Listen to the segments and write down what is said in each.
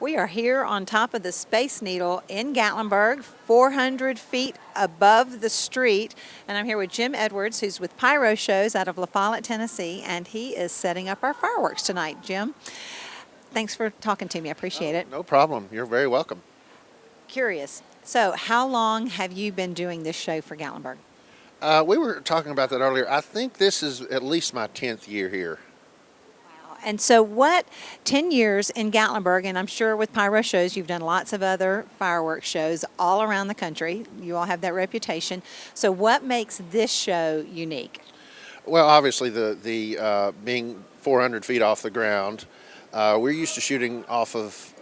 We are here on top of the Space Needle in Gatlinburg, 400 feet above the street. And I'm here with Jim Edwards, who's with Pyro Shows out of La Follette, Tennessee, and he is setting up our fireworks tonight. Jim, thanks for talking to me. I appreciate it. No problem. You're very welcome. Curious. So, how long have you been doing this show for Gatlinburg? We were talking about that earlier. I think this is at least my 10th year here. And so, what 10 years in Gatlinburg, and I'm sure with Pyro Shows, you've done lots of other fireworks shows all around the country. You all have that reputation. So, what makes this show unique? Well, obviously, the being 400 feet off the ground, we're used to shooting off of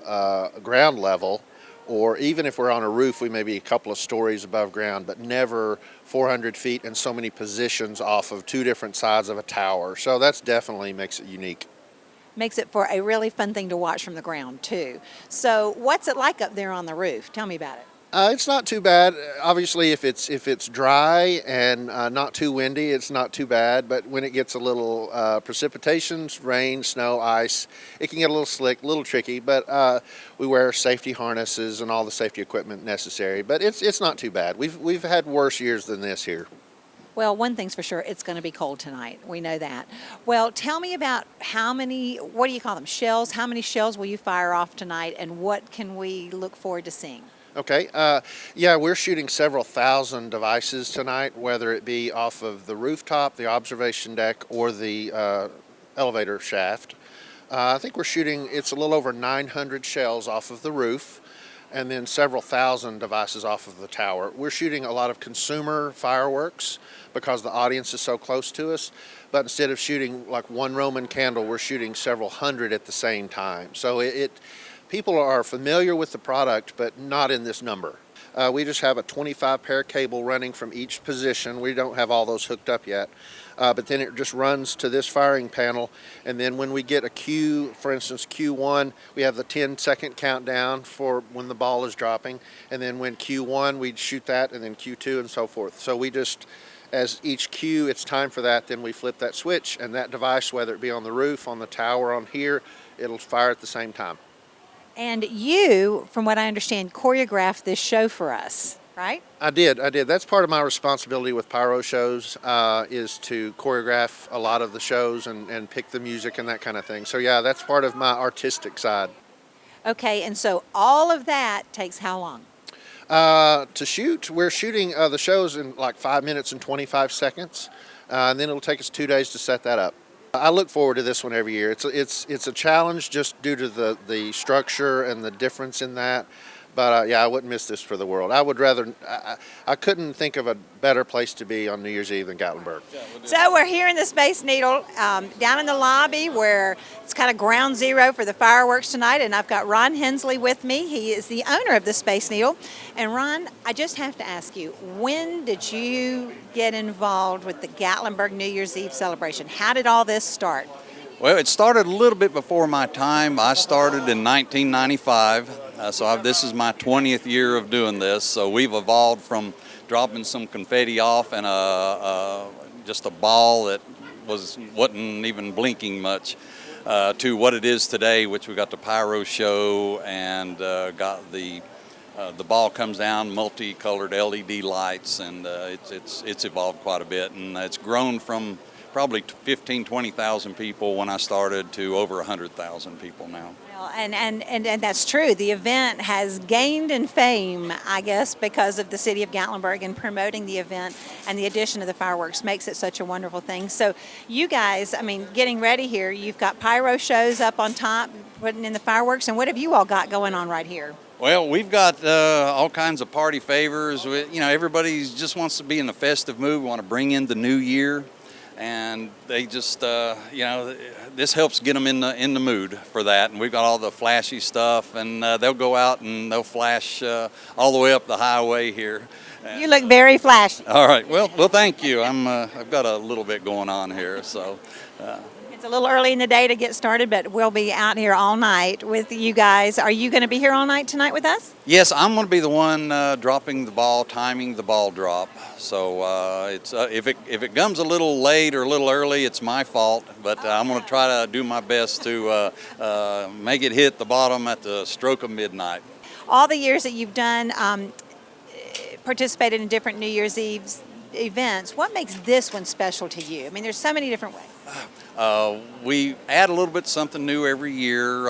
ground level, or even if we're on a roof, we may be a couple of stories above ground, but never 400 feet and so many positions off of two different sides of a tower. So that's definitely makes it unique. Makes it for a really fun thing to watch from the ground, too. So, what's it like up there on the roof? Tell me about it. It's not too bad. Obviously, if it's dry and not too windy, it's not too bad. But when it gets a little precipitations, rain, snow, ice, it can get a little slick, a little tricky. But we wear safety harnesses and all the safety equipment necessary. But it's not too bad. We've had worse years than this here. Well, one thing's for sure, it's going to be cold tonight. We know that. Well, tell me about how many, what do you call them, shells? How many shells will you fire off tonight, and what can we look forward to seeing? Okay, yeah, we're shooting several thousand devices tonight, whether it be off of the rooftop, the observation deck, or the elevator shaft. I think we're shooting, it's a little over 900 shells off of the roof, and then several thousand devices off of the tower. We're shooting a lot of consumer fireworks because the audience is so close to us, but instead of shooting like one Roman candle, we're shooting several hundred at the same time. So people are familiar with the product, but not in this number. We just have a 25 pair cable running from each position. We don't have all those hooked up yet, but then it just runs to this firing panel. And then when we get a cue, for instance, Q1, we have the 10-second countdown for when the ball is dropping. And then when Q1, we'd shoot that, and then Q2 and so forth. So we just, as each cue, it's time for that, then we flip that switch, and that device, whether it be on the roof, on the tower, on here, it'll fire at the same time. And you, from what I understand, choreographed this show for us, right? I did. That's part of my responsibility with Pyro Shows, is to choreograph a lot of the shows and pick the music and that kind of thing. So yeah, that's part of my artistic side. Okay, and so all of that takes how long? To shoot, we're shooting the shows in like 5 minutes and 25 seconds, and then it'll take us 2 days to set that up. I look forward to this one every year. It's a challenge just due to the structure and the difference in that. But yeah, I wouldn't miss this for the world. I would rather, I couldn't think of a better place to be on New Year's Eve than Gatlinburg. So we're here in the Space Needle, down in the lobby where it's kind of ground zero for the fireworks tonight, and I've got Ron Hensley with me. He is the owner of the Space Needle. And Ron, I just have to ask you, when did you get involved with the Gatlinburg New Year's Eve celebration? How did all this start? Well, it started a little bit before my time. I started in 1995, this is my 20th year of doing this. So we've evolved from dropping some confetti off and just a ball that wasn't even blinking much to what it is today, which we got the Pyro Show and got the ball comes down, multicolored LED lights, and it's evolved quite a bit, and it's grown from probably 15, 20,000 people when I started to over 100,000 people now. Well, and that's true. The event has gained in fame, I guess, because of the city of Gatlinburg and promoting the event, and the addition of the fireworks makes it such a wonderful thing. So you guys, I mean, getting ready here, you've got Pyro Shows up on top, putting in the fireworks, and what have you all got going on right here? Well, we've got all kinds of party favors. Everybody just wants to be in a festive mood. We want to bring in the new year. And they just, this helps get them in the mood for that. And we've got all the flashy stuff, and they'll go out and they'll flash all the way up the highway here. You look very flashy. All right. Well, thank you. I've got a little bit going on here, so. It's a little early in the day to get started, but we'll be out here all night with you guys. Are you going to be here all night tonight with us? Yes, I'm going to be the one dropping the ball, timing the ball drop. So it's if it comes a little late or a little early, it's my fault. But I'm going to try to do my best to make it hit the bottom at the stroke of midnight. All the years that you've done, participated in different New Year's Eve events, what makes this one special to you? I mean, there's so many different ways. We add a little bit something new every year.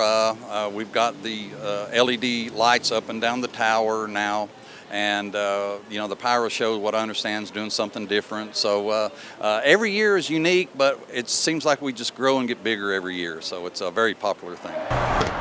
We've got the LED lights up and down the tower now, and the Pyro Show, what I understand, is doing something different. So every year is unique, but it seems like we just grow and get bigger every year. So it's a very popular thing.